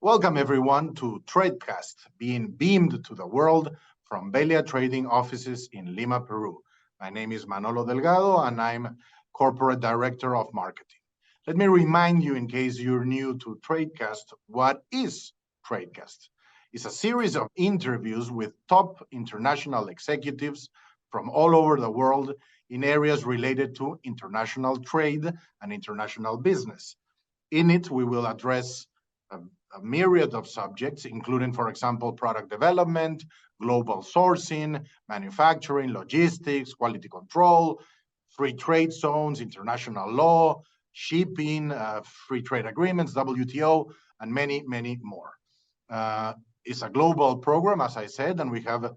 Welcome everyone to Tradecast, being beamed to the world from Belia Trading offices in Lima, Peru. My name is Manolo Delgado and I'm Corporate Director of Marketing. Let me remind you, in case you're new to Tradecast, what is Tradecast? It's a series of interviews with top international executives from all over the world in areas related to international trade and international business. In it, we will address a myriad of subjects, including, for example, product development, global sourcing, manufacturing, logistics, quality control, free trade zones, international law, shipping, free trade agreements, WTO, and many, many more. It's a global program, as I said, and we have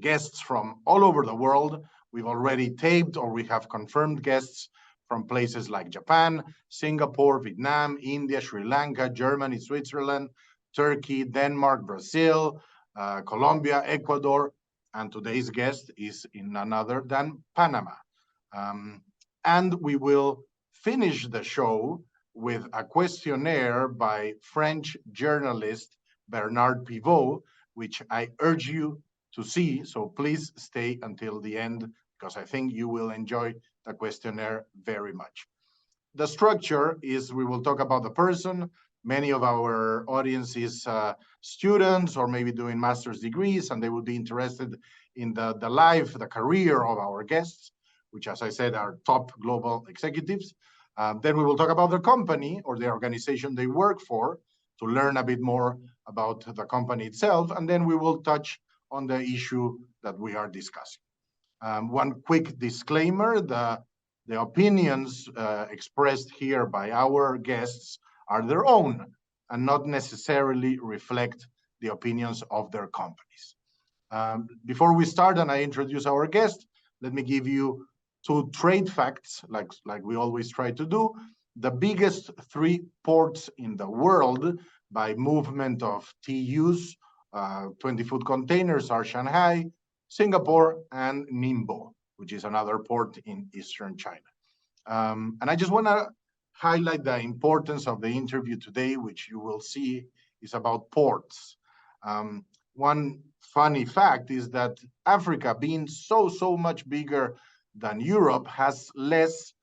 guests from all over the world. We've already taped or we have confirmed guests from places like Japan, Singapore, Vietnam, India, Sri Lanka, Germany, Switzerland, Turkey, Denmark, Brazil, Colombia, Ecuador, and today's guest is in none other than Panama. And we will finish the show with a questionnaire by French journalist Bernard Pivot, which I urge you to see, so please stay until the end, because I think you will enjoy the questionnaire very much. The structure is we will talk about the person. Many of our audience is students or maybe doing master's degrees, and they will be interested in the career of our guests, which, as I said, are top global executives. Then we will talk about the company or the organization they work for to learn a bit more about the company itself. And then we will touch on the issue that we are discussing. One quick disclaimer, the opinions expressed here by our guests are their own and not necessarily reflect the opinions of their companies. Before we start and I introduce our guest, let me give you two trade facts, like we always try to do. The biggest three ports in the world by movement of TEUs, 20-foot containers, are Shanghai, Singapore, and Ningbo, which is another port in eastern China. And I just want to highlight the importance of the interview today, which you will see is about ports. One funny fact is that Africa, being so much bigger than Europe, has less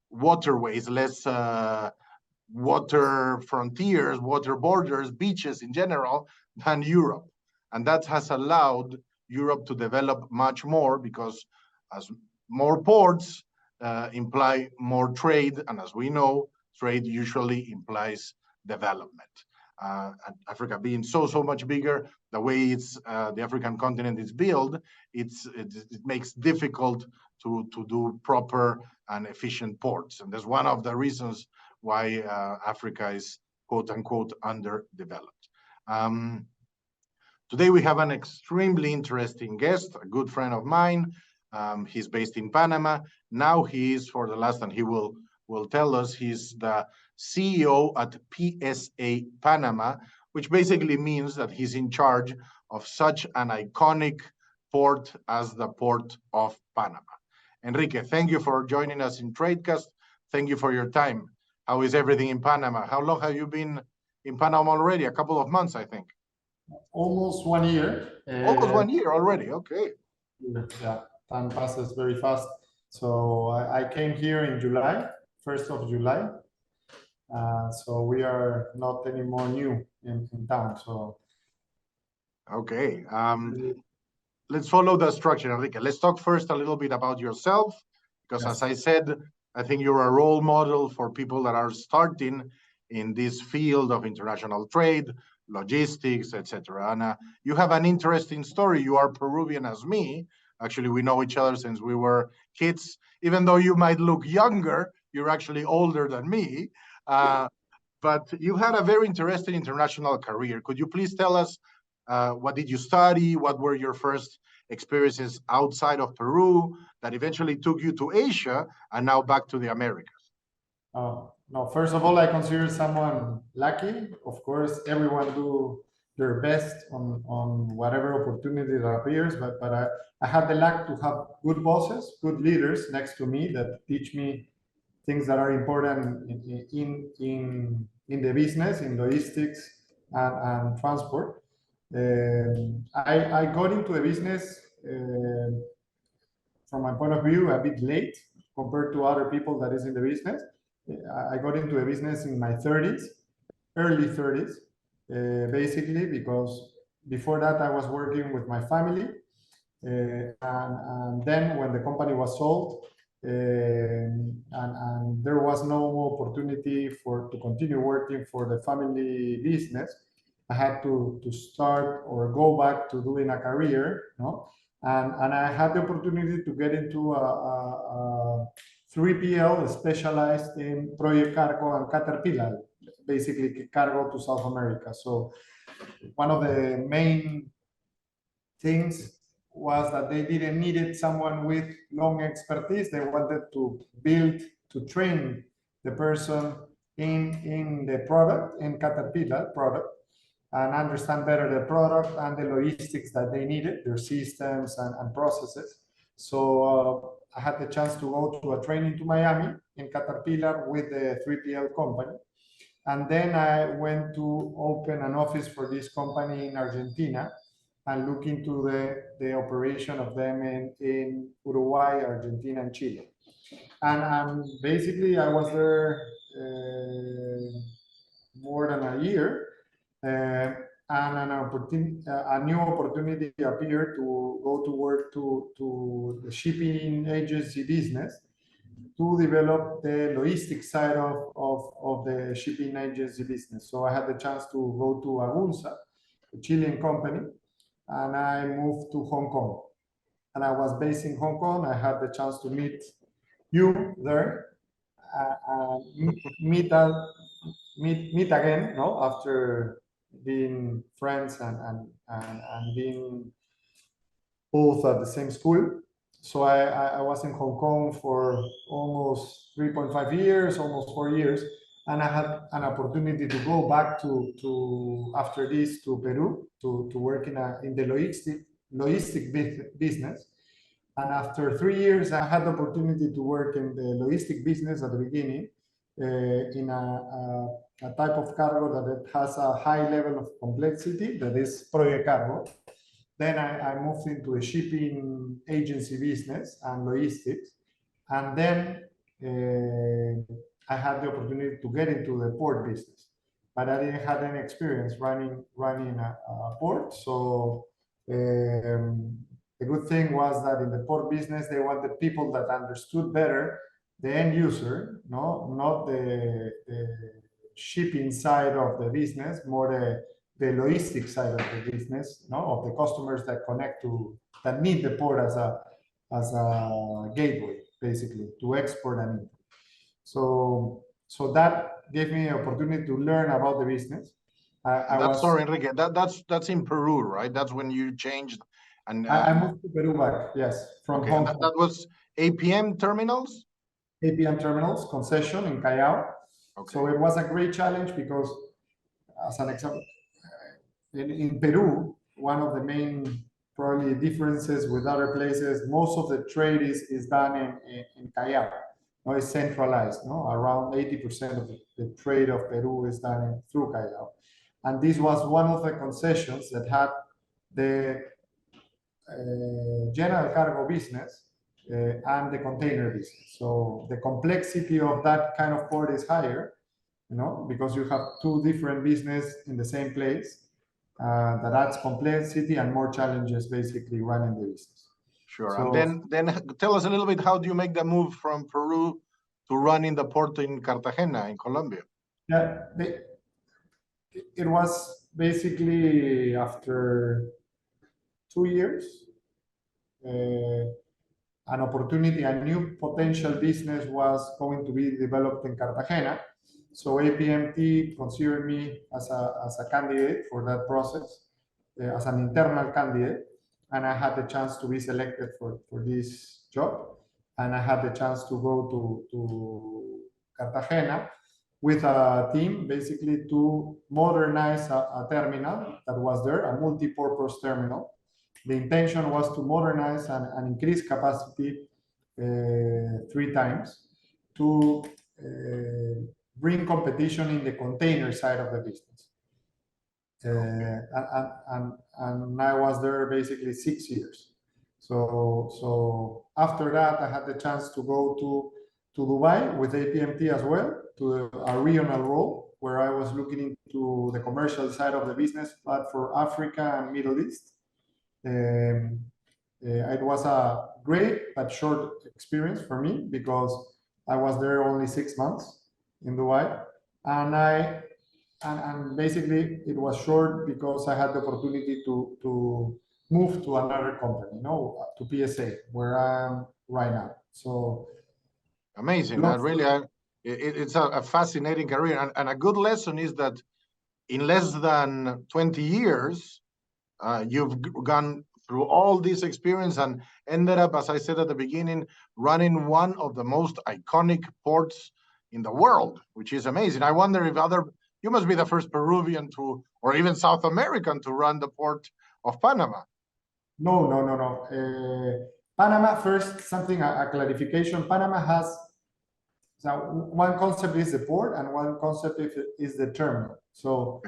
waterways, less water frontiers, water borders, beaches in general than Europe. And that has allowed Europe to develop much more, because as more ports imply more trade, and as we know, trade usually implies development. And Africa being so much bigger, the way it's the African continent is built, it makes difficult to do proper and efficient ports. And that's one of the reasons why Africa is quote unquote underdeveloped. Today we have an extremely interesting guest, a good friend of mine. He's based in Panama. Now he is, for the last, and he will tell us, he's the CEO at PSA Panama, which basically means that he's in charge of such an iconic port as the Port of Panama. Enrique, thank you for joining us in Tradecast. Thank you for your time. How is everything in Panama? How long have you been in Panama already? A couple of months, I think. Almost 1 year. Almost 1 year already, okay. Yeah, time passes very fast. So I came here in July, 1st of July. So we are not anymore new in town. So okay. Let's follow the structure, Enrique. Let's talk first a little bit about yourself, because yes, as I said, I think you're a role model for people that are starting in this field of international trade, logistics, etc. And you have an interesting story. You are Peruvian as me. Actually, we know each other since we were kids. Even though you might look younger, you're actually older than me. But you had a very interesting international career. Could you please tell us what did you study? What were your first experiences outside of Peru that eventually took you to Asia and now back to the Americas? No, first of all, I consider someone lucky. Of course, everyone do their best on whatever opportunity that appears, but I had the luck to have good bosses, good leaders next to me that teach me things that are important in in the business, in logistics and transport. I got into the business from my point of view a bit late compared to other people that is in the business. I got into a business in my 30s, early 30s, basically because before that I was working with my family, and then when the company was sold, and there was no opportunity to continue working for the family business, I had to start or go back to doing a career, no? And I had the opportunity to get into a 3PL specialized in project cargo and Caterpillar, basically cargo to South America. So one of the main things was that they didn't needed someone with long expertise. They wanted to train the person in the product, in Caterpillar product, and understand better the product and the logistics that they needed, their systems and processes. So I had the chance to go to a training to Miami in Caterpillar with the 3PL company. And then I went to open an office for this company in Argentina and look into the operation of them in Uruguay, Argentina, and Chile. And basically, I was there more than a year, and a new opportunity appeared to go to work to the shipping agency business to develop the logistics side of the shipping agency business. So I had the chance to go to Agunza, a Chilean company, and I moved to Hong Kong. And I was based in Hong Kong. I had the chance to meet you there, meet again, no, after being friends and being both at the same school. So I was in Hong Kong for almost 3.5 years, almost 4 years, and I had an opportunity to go back to after this to Peru to work in the logistic business. And after 3 years, I had the opportunity to work in the logistic business at the beginning, in a type of cargo that has a high level of complexity, that is project cargo. Then I moved into a shipping agency business and logistics. And then I had the opportunity to get into the port business, but I didn't have any experience running a port. So the good thing was that in the port business, they wanted people that understood better the end user, no, not the shipping side of the business, more the logistic side of the business, no, of the customers that need the port as a gateway, basically, to export and import. So that gave me an opportunity to learn about the business. Sorry, Enrique, that's in Peru, right? That's when you changed. And I moved to Peru back, yes, from okay, Hong Kong. That was APM terminals? APM terminals, concession in Callao. Okay. So it was a great challenge because, as an example, in Peru, one of the main probably differences with other places, most of the trade is done in Callao. No, it's centralized. No, around 80% of the trade of Peru is done through Callao, and this was one of the concessions that had the general cargo business and the container business. So the complexity of that kind of port is higher, you know, because you have two different business in the same place. That adds complexity and more challenges, basically running the business. Sure. So, and then tell us a little bit, how do you make the move from Peru to running the port in Cartagena in Colombia? Yeah, it was basically after 2 years, an opportunity, a new potential business was going to be developed in Cartagena. So APMT considered me as a candidate for that process, as an internal candidate, and I had the chance to be selected for this job. And I had the chance to go to Cartagena with a team, basically to modernize a terminal that was there, a multi-purpose terminal. The intention was to modernize and increase capacity 3 times to bring competition in the container side of the business. And I was there basically 6 years. So after that, I had the chance to go to Dubai with APMT as well, to a regional role where I was looking into the commercial side of the business, but for Africa and Middle East. It was a great but short experience for me because I was there only 6 months in Dubai, and basically it was short because I had the opportunity to move to another company, to PSA, where I'm right now. So amazing. It's a fascinating career, and a good lesson is that in less than 20 years, you've gone through all this experience and ended up, as I said at the beginning, running one of the most iconic ports in the world, which is amazing. I wonder if you must be the first Peruvian or even South American to run the port of Panama. No. Panama, first, a clarification. Panama has, so one concept is the port and one concept is the terminal. So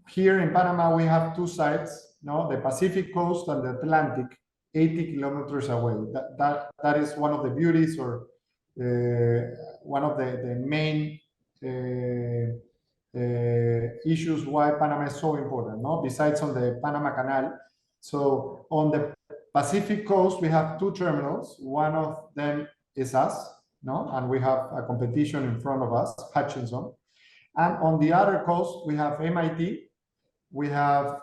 here in Panama, we have two sides, the Pacific coast and the Atlantic, 80 kilometers away. That is one of the beauties, or one of the main issues why Panama is so important, besides on the Panama Canal. So on the Pacific coast, we have two terminals. One of them is us, and we have a competition in front of us, Hutchinson. And on the other coast, we have MIT, we have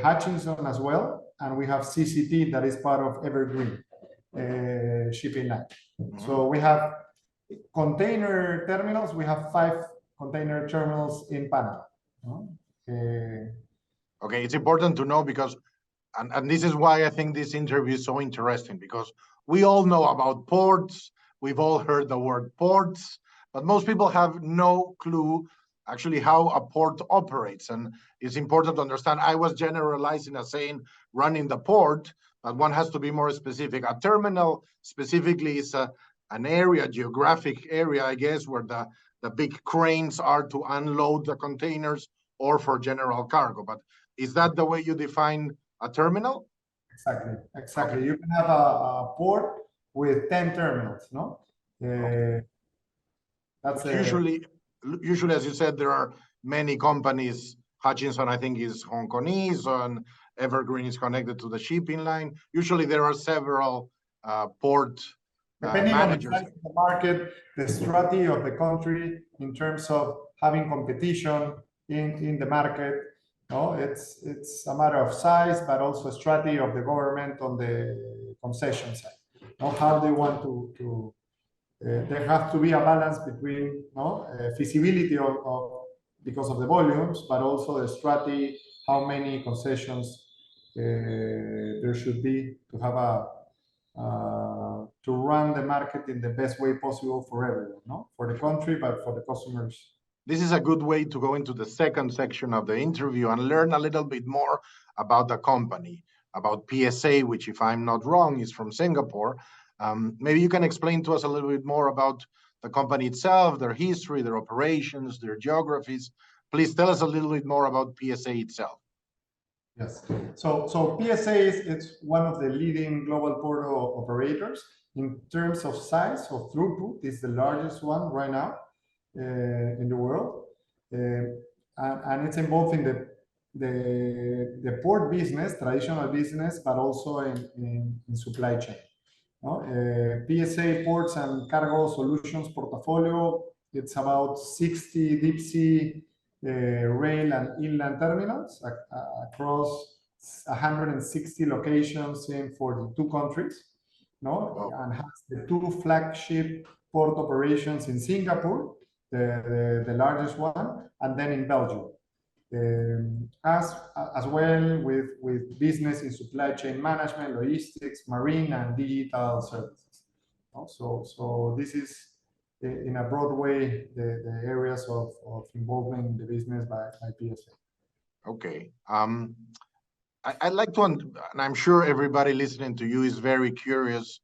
Hutchinson as well, and we have CCT, that is part of Evergreen shipping line. So we have container terminals. We have 5 container terminals in Panama. Okay, it's important to know because, and this is why I think this interview is so interesting, because we all know about ports. We've all heard the word ports, but most people have no clue actually how a port operates. And it's important to understand. I was generalizing as saying running the port, but one has to be more specific. A terminal specifically is an area, geographic area, I guess, where the big cranes are to unload the containers or for general cargo. But is that the way you define a terminal? Exactly. Okay. You can have a port with 10 terminals, That's usually, as you said, there are many companies. Hutchinson, I think, is Hong Kongese, and Evergreen is connected to the shipping line. Usually, there are several port depending managers. on the size of the market, the strategy of the country in terms of having competition in the market. It's a matter of size, but also strategy of the government on the concession side. How they want to there has to be a balance between feasibility of because of the volumes, but also the strategy, how many concessions there should be to have to run the market in the best way possible for everyone, for the country, but for the customers. This is a good way to go into the second section of the interview and learn a little bit more about the company, about PSA, which, if I'm not wrong, is from Singapore. Maybe you can explain to us a little bit more about the company itself, their history, their operations, their geographies. Please tell us a little bit more about PSA itself. Yes. So PSA it's one of the leading global port operators in terms of size of throughput. It's the largest one right now in the world, and it's involved in the port business, traditional business, but also in supply chain. PSA Ports and Cargo Solutions portfolio, it's about 60 deep sea rail and inland terminals across 160 locations in 42 countries, and has the 2 flagship port operations in Singapore, the largest one, and then in Belgium. As well with business in supply chain management, logistics, marine, and digital services. So this is, in a broad way, the areas of involvement in the business by PSA. Okay. I'd like to, and I'm sure everybody listening to you is very curious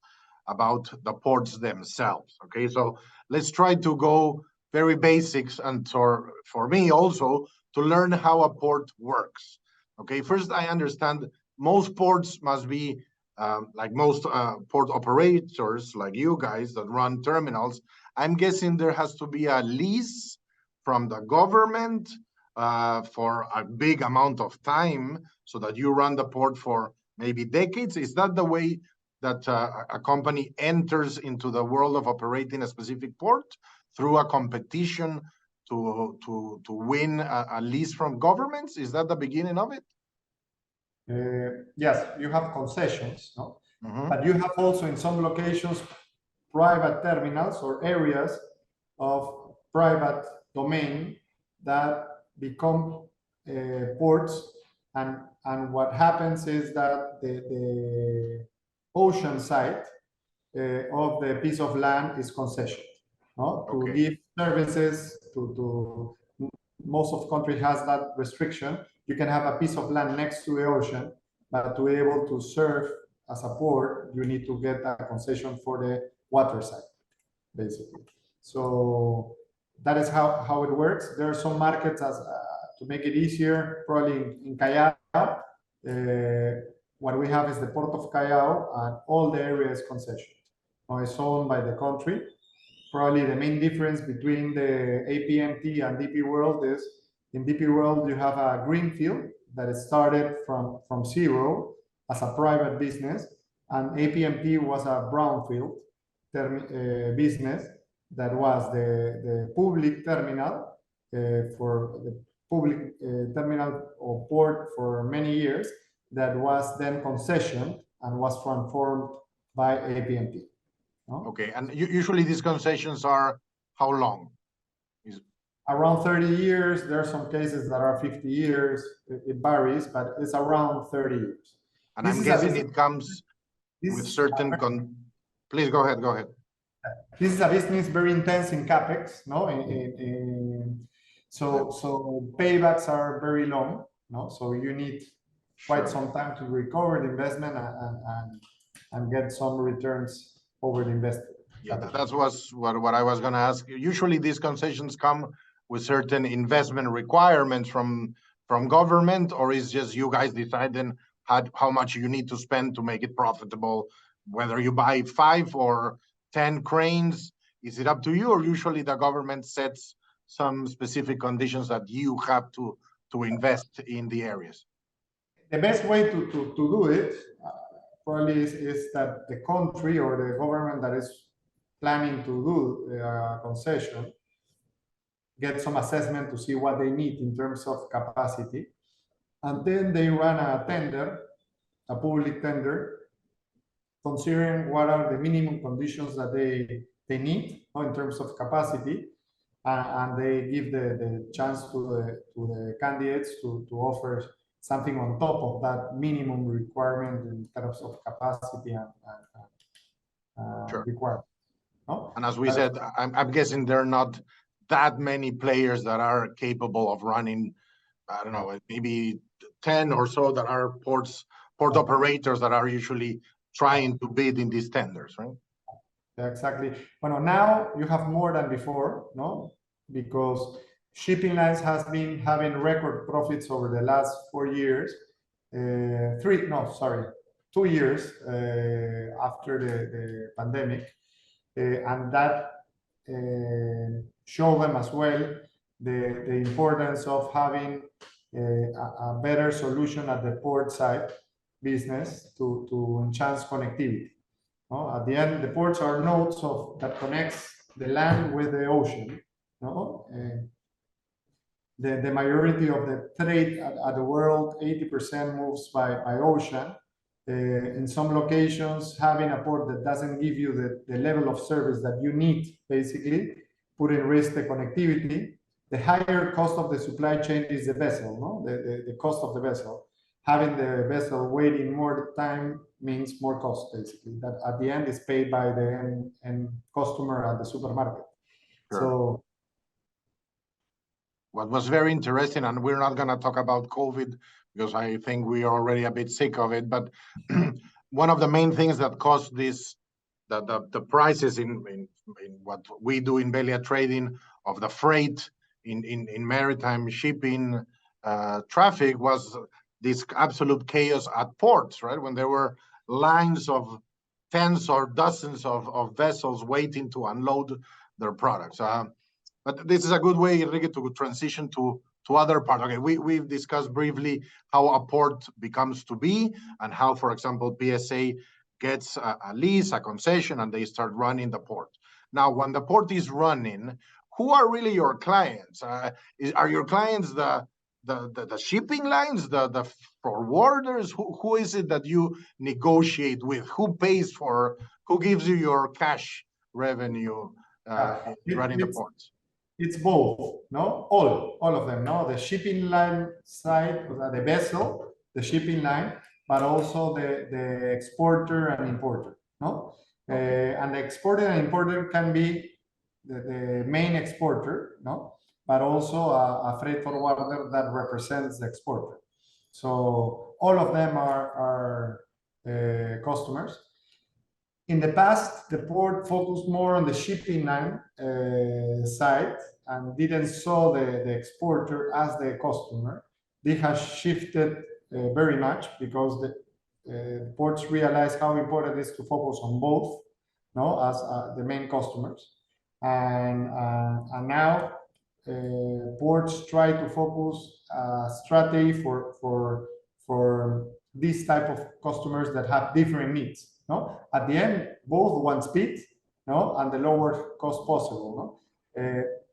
about the ports themselves. Okay, so let's try to go very basics, and for me also to learn how a port works. Okay, first I understand most ports must be like most port operators like you guys that run terminals. I'm guessing there has to be a lease from the government for a big amount of time so that you run the port for maybe decades. Is that the way that a company enters into the world of operating a specific port, through a competition to win a lease from governments? Is that the beginning of it? Yes, you have concessions, no? Mm-hmm. But you have also in some locations private terminals or areas of private domain that become ports, and what happens is that the ocean side of the piece of land is concession, no? To Okay. give services to most of the country has that restriction. You can have a piece of land next to the ocean, but to be able to serve as a port, you need to get a concession for the water side, basically. So that is how it works. There are some markets as to make it easier, probably in Callao. What we have is the port of Callao, and all the area is concession. It's owned by the country. Probably the main difference between the APMT and DP World is in DP World you have a greenfield that started from zero as a private business, and APMT was a brownfield business that was the public terminal for the public terminal or port for many years, that was then concessioned and was transformed by APMT. No? Okay, and usually these concessions are how long? Around 30 years. There are some cases that are 50 years. It varies, but it's around 30 years. And I'm guessing it comes with certain Please go ahead, go ahead. This is a business very intense in CapEx, no? So paybacks are very long, no? So you need quite some time to recover the investment and get some returns over the investment. Yeah, that was what I was going to ask. Usually these concessions come with certain investment requirements from government, or is just you guys deciding how much you need to spend to make it profitable, whether you buy 5 or 10 cranes? Is it up to you, or usually the government sets some specific conditions that you have to invest in the areas? The best way to do it probably is that the country or the government that is planning to do a concession get some assessment to see what they need in terms of capacity, and then they run a tender, a public tender, considering what are the minimum conditions that they need in terms of capacity, and they give the chance to the candidates to offer something on top of that minimum requirement in terms of capacity and Sure. requirement. No? And as we said, I'm guessing there are not that many players that are capable of running, I don't know, maybe 10 or so that are port operators that are usually trying to bid in these tenders, right? Yeah, exactly. Well, now you have more than before, no? Because shipping lines has been having record profits over the last 4 years. 2 years after the pandemic. And that show them as well the importance of having a better solution at the port side business to enhance connectivity. At the end, the ports are nodes that connects the land with the ocean. The majority of the trade at the world, 80% moves by ocean. In some locations, having a port that doesn't give you the level of service that you need, basically, put in risk the connectivity. The higher cost of the supply chain is the vessel, no? The cost of the vessel. Having the vessel waiting more time means more cost, basically. That at the end is paid by the end customer at the supermarket. Sure. So what was very interesting, and we're not going to talk about COVID because I think we are already a bit sick of it, but one of the main things that caused this, the prices in what we do in Belia trading the freight in maritime shipping traffic was this absolute chaos at ports, right? When there were lines of tens or dozens of vessels waiting to unload their products. But this is a good way, Enrique, to transition to other part. Okay, we've discussed briefly how a port becomes to be and how, for example, PSA gets a lease, a concession, and they start running the port. Now, when the port is running, who are really your clients? Are your clients the shipping lines, the forwarders? Who is it that you negotiate with? Who pays for? Who gives you your cash revenue running the ports? It's both, no? All of them, no? The shipping line side, the vessel, the shipping line, but also the exporter and importer, no? Okay. And the exporter and importer can be the main exporter, no? But also a freight forwarder that represents the exporter. So all of them are customers. In the past, the port focused more on the shipping line side and didn't saw the exporter as the customer. They have shifted very much because the ports realize how important it is to focus on both, no, as the main customers. And now ports try to focus strategy for this type of customers that have different needs. No, at the end, both want speed, no, and the lower cost possible, no.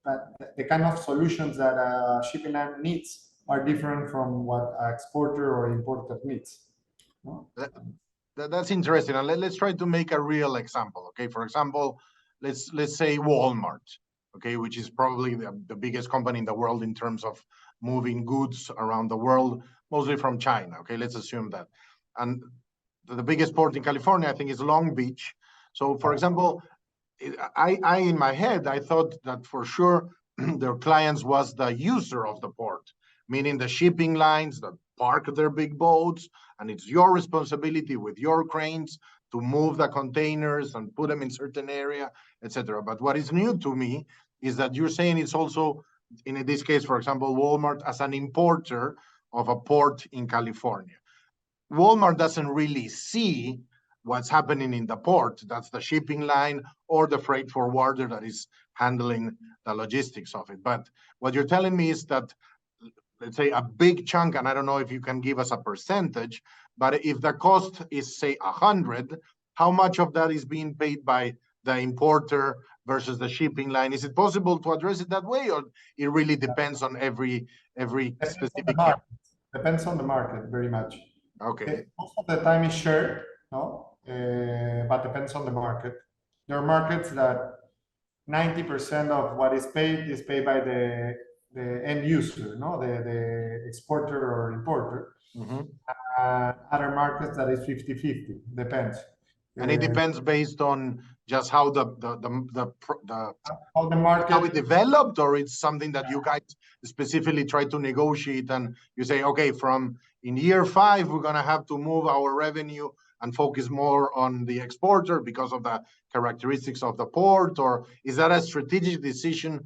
But the kind of solutions that a shipping line needs are different from what an exporter or importer needs. No? That's interesting. And let's try to make a real example. Okay, for example, let's say Walmart. Okay, which is probably the biggest company in the world in terms of moving goods around the world, mostly from China. Okay, let's assume that. And the biggest port in California, I think, is Long Beach. So, for example, I in my head, I thought that for sure their clients was the user of the port, meaning the shipping lines that park their big boats, and it's your responsibility with your cranes to move the containers and put them in certain area, etc. But what is new to me is that you're saying it's also, in this case, for example, Walmart as an importer of a port in California. Walmart doesn't really see what's happening in the port. That's the shipping line or the freight forwarder that is handling the logistics of it. But what you're telling me is that, let's say, a big chunk, and I don't know if you can give us a percentage, but if the cost is, say, 100, how much of that is being paid by the importer versus the shipping line? Is it possible to address it that way, or it really depends on every specific case? Depends on the market very much. Okay. Most of the time is shared, no, but depends on the market. There are markets that 90% of what is paid by the end user, no, the exporter or importer. Mm-hmm. Other markets that is 50-50, depends. And it depends based on just how how the market, how it developed, or it's something that you guys specifically try to negotiate, and you say, okay, from in year 5 we're going to have to move our revenue and focus more on the exporter because of the characteristics of the port, or is that a strategic decision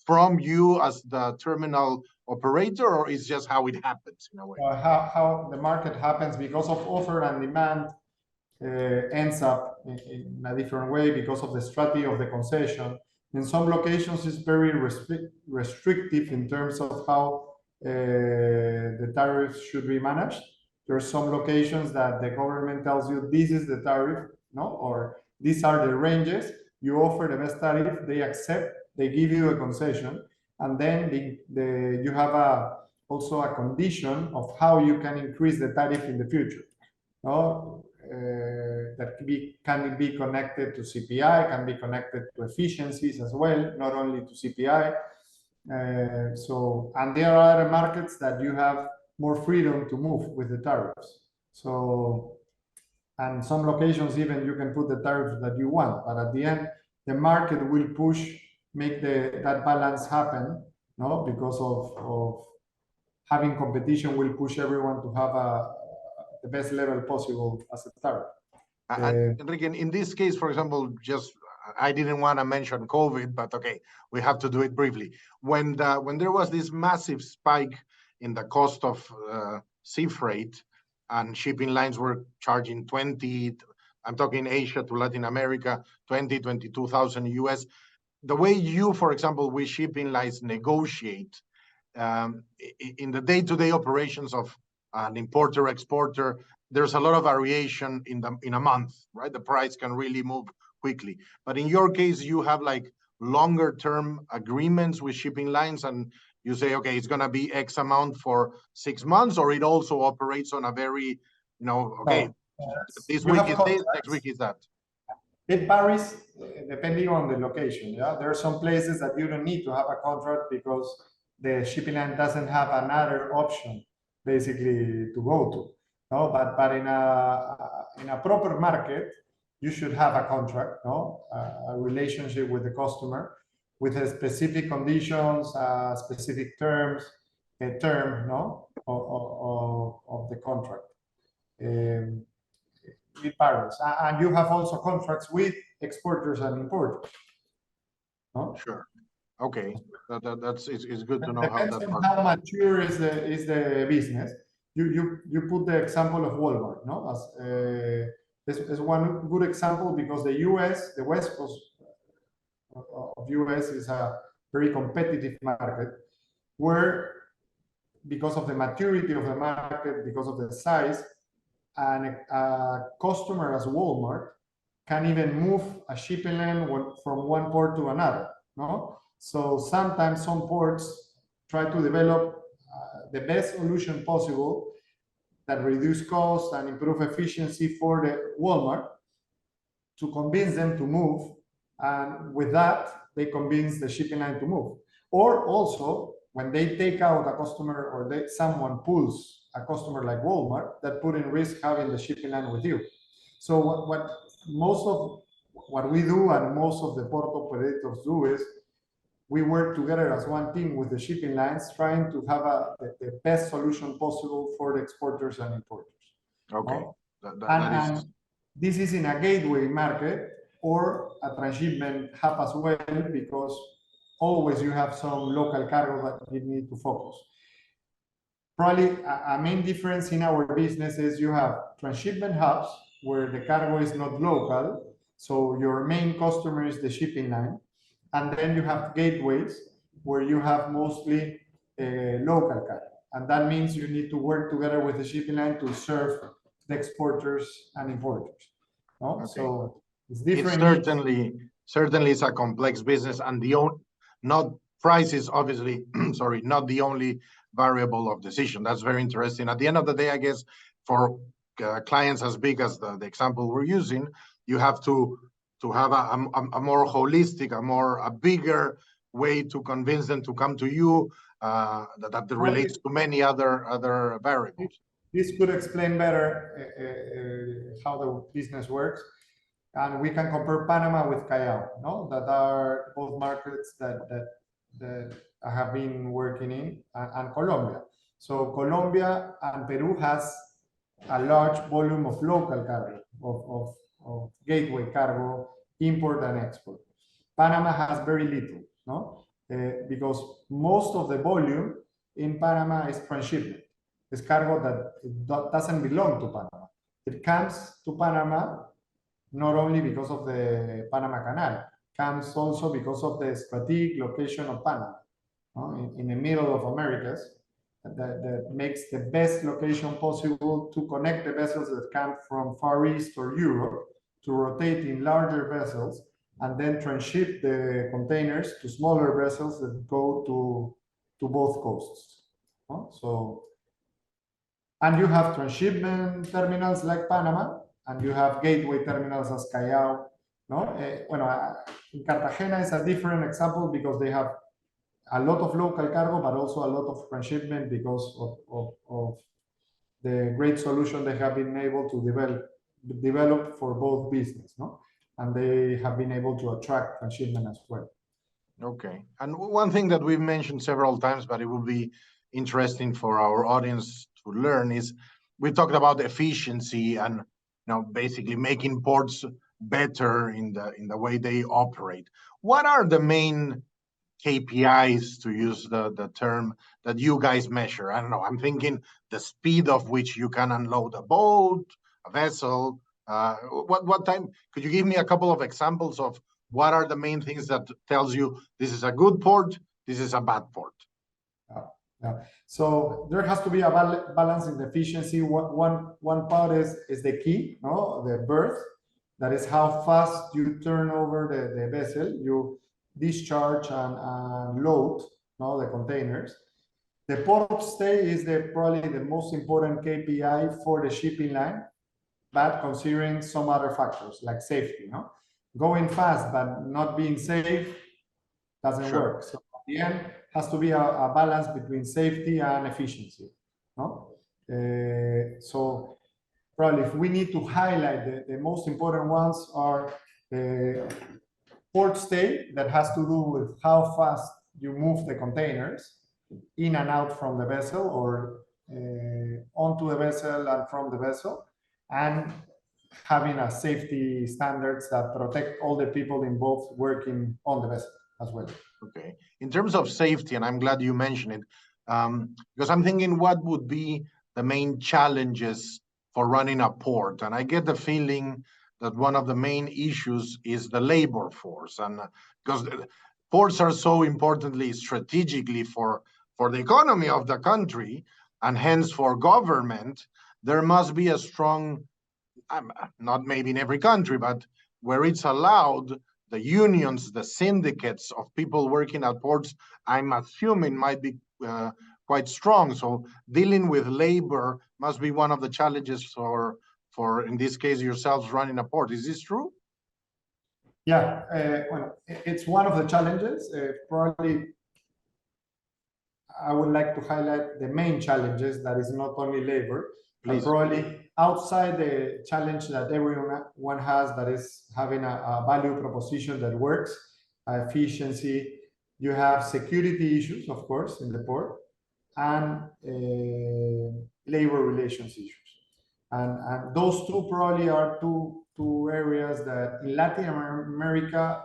from you as the terminal operator, or is just how it happens in a way? How the market happens because of offer and demand. Ends up in a different way because of the strategy of the concession. In some locations, it's very restrictive in terms of how the tariffs should be managed. There are some locations that the government tells you this is the tariff, no, or these are the ranges. You offer the best tariff, they accept, they give you a concession, and then you have also a condition of how you can increase the tariff in the future. No? That can be connected to CPI, can be connected to efficiencies as well, not only to CPI. And there are other markets that you have more freedom to move with the tariffs. So, and some locations even you can put the tariffs that you want, but at the end, the market will make that balance happen, no? Because of having competition will push everyone to have the best level possible as a tariff. Enrique, in this case, for example, just I didn't want to mention COVID, but okay, we have to do it briefly. When there was this massive spike in the cost of sea freight, and shipping lines were charging 20, I'm talking Asia to Latin America, 22,000 US. The way you, for example, with shipping lines negotiate in the day-to-day operations of an importer exporter, there's a lot of variation in a month, right? The price can really move quickly. But in your case, you have like longer term agreements with shipping lines, and you say, okay, it's gonna be X amount for 6 months, or it also operates on a very, okay, this You week have is this, next week contracts. is that. It varies depending on the location. Yeah, there are some places that you don't need to have a contract because the shipping line doesn't have another option basically to go to. No, but in a proper market, you should have a contract, no, a relationship with the customer with a specific conditions, specific terms, a term, no, of the contract. It varies, and you have also contracts with exporters and importers. No? Sure. Okay. That's it's good to know how Depends that on works. how mature is the business. You put the example of Walmart, no? As one good example, because the U.S., the West Coast of U.S. is a very competitive market, where because of the maturity of the market, because of the size, and a customer as Walmart can even move a shipping line from one port to another, no? So sometimes some ports try to develop the best solution possible that reduce cost and improve efficiency for the Walmart to convince them to move, and with that, they convince the shipping line to move. Or also, when they take out a customer or someone pulls a customer like Walmart, that put in risk having the shipping line with you. So what most of what we do and most of the port operators do is we work together as one team with the shipping lines, trying to have the best solution possible for the exporters and importers. Okay. And this is in a gateway market or a transshipment hub as well, because always you have some local cargo that you need to focus. Probably a main difference in our business is you have transshipment hubs where the cargo is not local, so your main customer is the shipping line, and then you have gateways where you have mostly local cargo, and that means you need to work together with the shipping line to serve the exporters and importers. No? Okay. So it's different. Certainly it's a complex business, and not price is obviously sorry, not the only variable of decision. That's very interesting. At the end of the day, I guess for clients as big as the example we're using, you have to have a more holistic, a bigger way to convince them to come to you that relates to many other variables. This could explain better how the business works. And we can compare Panama with Callao, no? That are both markets that I have been working in, and Colombia. So Colombia and Peru has a large volume of local cargo, of gateway cargo, import and export. Panama has very little, no? Because most of the volume in Panama is transshipment. It's cargo that doesn't belong to Panama. It comes to Panama not only because of the Panama Canal, comes also because of the strategic location of Panama, in the middle of Americas, that makes the best location possible to connect the vessels that come from Far East or Europe to rotate in larger vessels and then transship the containers to smaller vessels that go to both coasts. So, and you have transshipment terminals like Panama, and you have gateway terminals as Callao. No? In Cartagena is a different example because they have a lot of local cargo, but also a lot of transshipment because of the great solution they have been able to develop for both business, no? And they have been able to attract transshipment as well. Okay. And one thing that we've mentioned several times, but it will be interesting for our audience to learn, is we talked about efficiency and basically making ports better in the way they operate. What are the main KPIs, to use the term that you guys measure? I don't know. I'm thinking the speed of which you can unload a boat, a vessel. What time? Could you give me a couple of examples of what are the main things that tells you this is a good port, this is a bad port? Yeah. So there has to be a balance in the efficiency. One part is the key, no, the berth. That is how fast you turn over the vessel, you discharge and load, no, the containers. The port stay is probably the most important KPI for the shipping line, but considering some other factors like safety, no? Going fast but not being safe doesn't work. So at the end has to be a balance between safety and efficiency, no? So probably if we need to highlight the most important ones are port stay, that has to do with how fast you move the containers in and out from the vessel, or onto the vessel and from the vessel, and having a safety standards that protect all the people involved working on the vessel as well. Okay. In terms of safety, and I'm glad you mentioned it, because I'm thinking what would be the main challenges for running a port. And I get the feeling that one of the main issues is the labor force. And because ports are so importantly strategically for the economy of the country, and hence for government, there must be a strong, not maybe in every country, but where it's allowed, the unions, the syndicates of people working at ports, I'm assuming might be quite strong. So dealing with labor must be one of the challenges for in this case, yourselves running a port. Is this true? Yeah, well, it's one of the challenges. Probably I would like to highlight the main challenges, that is not only labor, but probably outside the challenge that everyone has, that is having a value proposition that works, efficiency. You have security issues, of course, in the port, and labor relations issues. And those two probably are two areas that in Latin America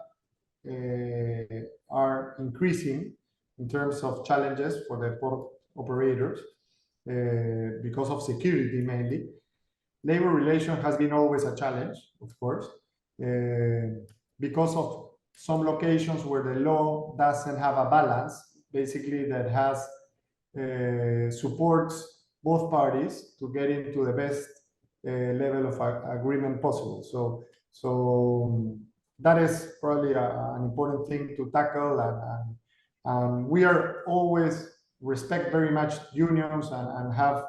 are increasing in terms of challenges for the port operators because of security mainly. Labor relation has been always a challenge, of course, because of some locations where the law doesn't have a balance, basically, that has supports both parties to get into the best level of agreement possible. So that is probably an important thing to tackle, and we are always respect very much unions, and have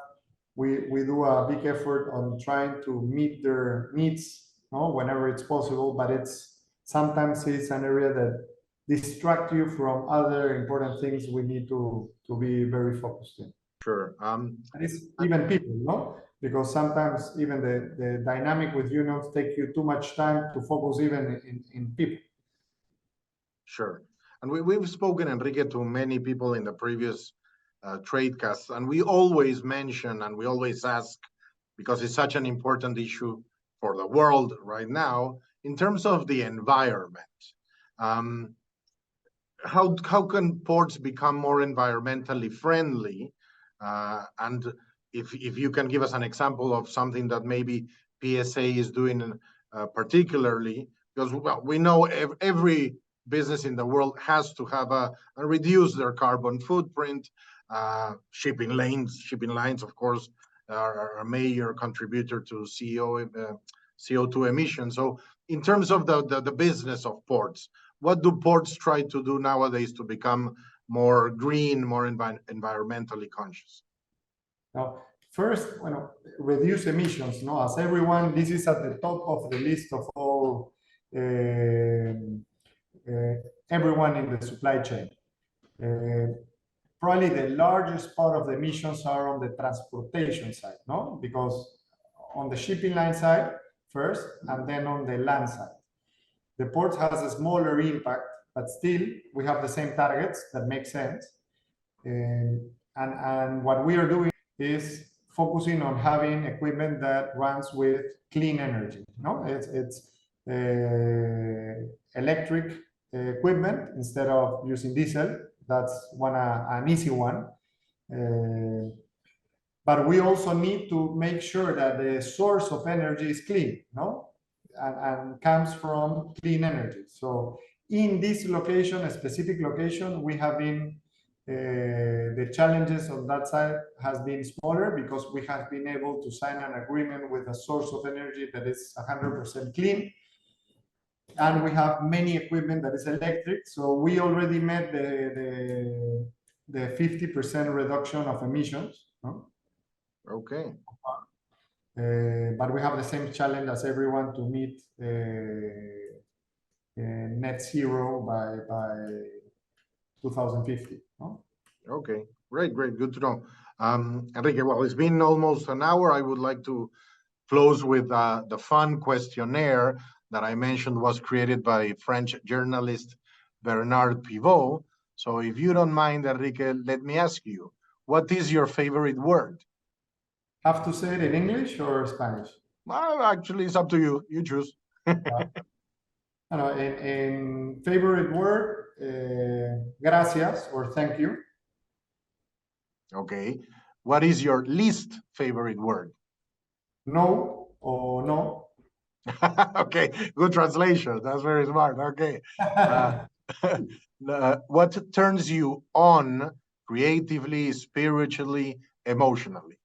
we do a big effort on trying to meet their needs, no, whenever it's possible, but sometimes it's an area that distract you from other important things we need to be very focused in. Sure. And it's even people, no? Because sometimes even the dynamic with unions take you too much time to focus even in people. Sure. And we've spoken, Enrique, to many people in the previous tradecasts, and we always mention and we always ask, because it's such an important issue for the world right now, in terms of the environment. How can ports become more environmentally friendly? And if you can give us an example of something that maybe PSA is doing particularly, because well, we know every business in the world has to have reduce their carbon footprint. Shipping lines, of course, are a major contributor to CO2 emissions. So in terms of the business of ports, what do ports try to do nowadays to become more green, more environmentally conscious? Now, first, reduce emissions. No, as everyone, this is at the top of the list of all everyone in the supply chain. Probably the largest part of the emissions are on the transportation side, no? Because on the shipping line side first, and then on the land side. The port has a smaller impact, but still we have the same targets. That makes sense. And what we are doing is focusing on having equipment that runs with clean energy. No, it's electric equipment instead of using diesel. That's an easy one. But we also need to make sure that the source of energy is clean, no? And comes from clean energy. So in this location, a specific location, we have been, the challenges on that side has been smaller because we have been able to sign an agreement with a source of energy that is 100% clean. And we have many equipment that is electric. So we already met the 50% reduction of emissions, no? Okay. But we have the same challenge as everyone to meet net zero by 2050. No? Okay, great, good to know. Enrique, well, it's been almost an hour. I would like to close with the fun questionnaire that I mentioned was created by French journalist Bernard Pivot. So if you don't mind, Enrique, let me ask you, what is your favorite word? Have to say it in English or Spanish? Well, actually, it's up to you. You choose. In favorite word, gracias or thank you. Okay. What is your least favorite word? No or no. Okay, good translation. That's very smart. Okay. What turns you on creatively, spiritually, emotionally?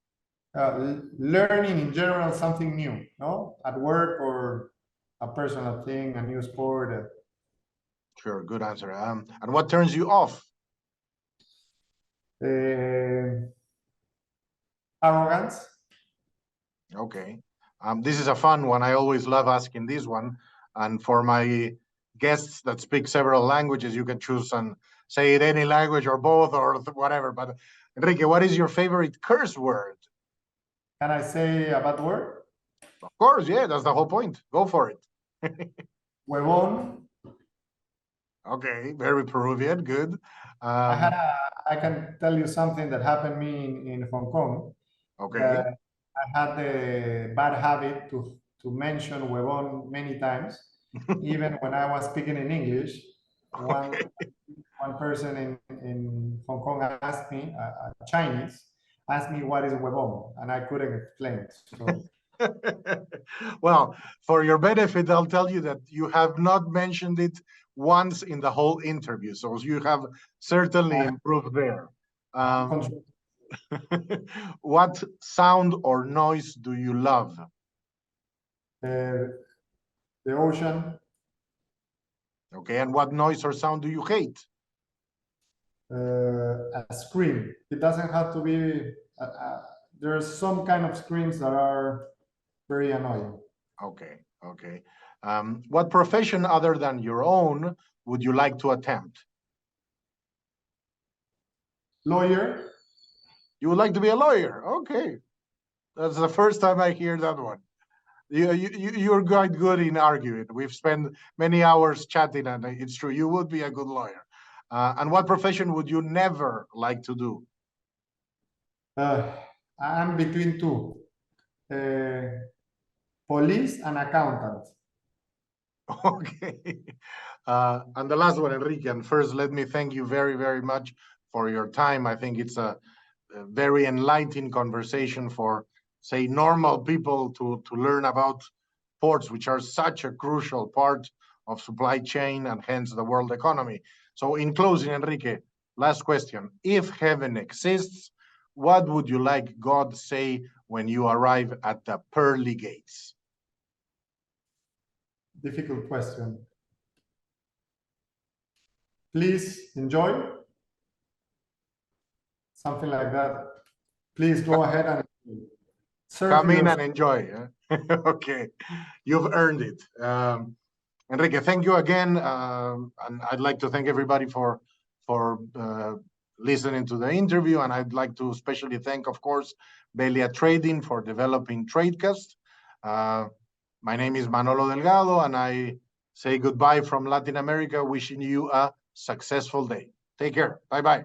Learning in general something new, no? At work or a personal thing, a new sport. Sure, good answer. And what turns you off? Arrogance. Okay. This is a fun one. I always love asking this one. And for my guests that speak several languages, you can choose and say it any language or both or whatever. But Enrique, what is your favorite curse word? Can I say a bad word? Of course, yeah, that's the whole point. Go for it. Huevón. Okay, very Peruvian, good. I can tell you something that happened me in Hong Kong. Okay. That I had the bad habit to mention huevón many times. Even when I was speaking in English, one person in Hong Kong asked me, a Chinese, asked me what is huevón, and I couldn't explain it. So, well, for your benefit, I'll tell you that you have not mentioned it once in the whole interview, so you have certainly improved there. What sound or noise do you love? the ocean. Okay, and what noise or sound do you hate? A scream. It doesn't have to be. There's some kind of screams that are very annoying. Okay, okay. What profession other than your own would you like to attempt? Lawyer. You would like to be a lawyer? Okay, that's the first time I hear that one. You're quite good in arguing. We've spent many hours chatting, and it's true. You would be a good lawyer. And what profession would you never like to do? I'm between two. Police and accountant. Okay. And the last one, Enrique. And first, let me thank you very, very much for your time. I think it's a very enlightening conversation for, say, normal people to learn about ports, which are such a crucial part of supply chain and hence the world economy. So in closing, Enrique, last question. If heaven exists, what would you like God say when you arrive at the pearly gates? Difficult question. Please enjoy. Something like that. Please go ahead and come in and enjoy. Okay, you've earned it. Enrique, thank you again. And I'd like to thank everybody for listening to the interview. And I'd like to especially thank, of course, Belia Trading for developing Tradecast. My name is Manolo Delgado, and I say goodbye from Latin America, wishing you a successful day. Take care. Bye-bye.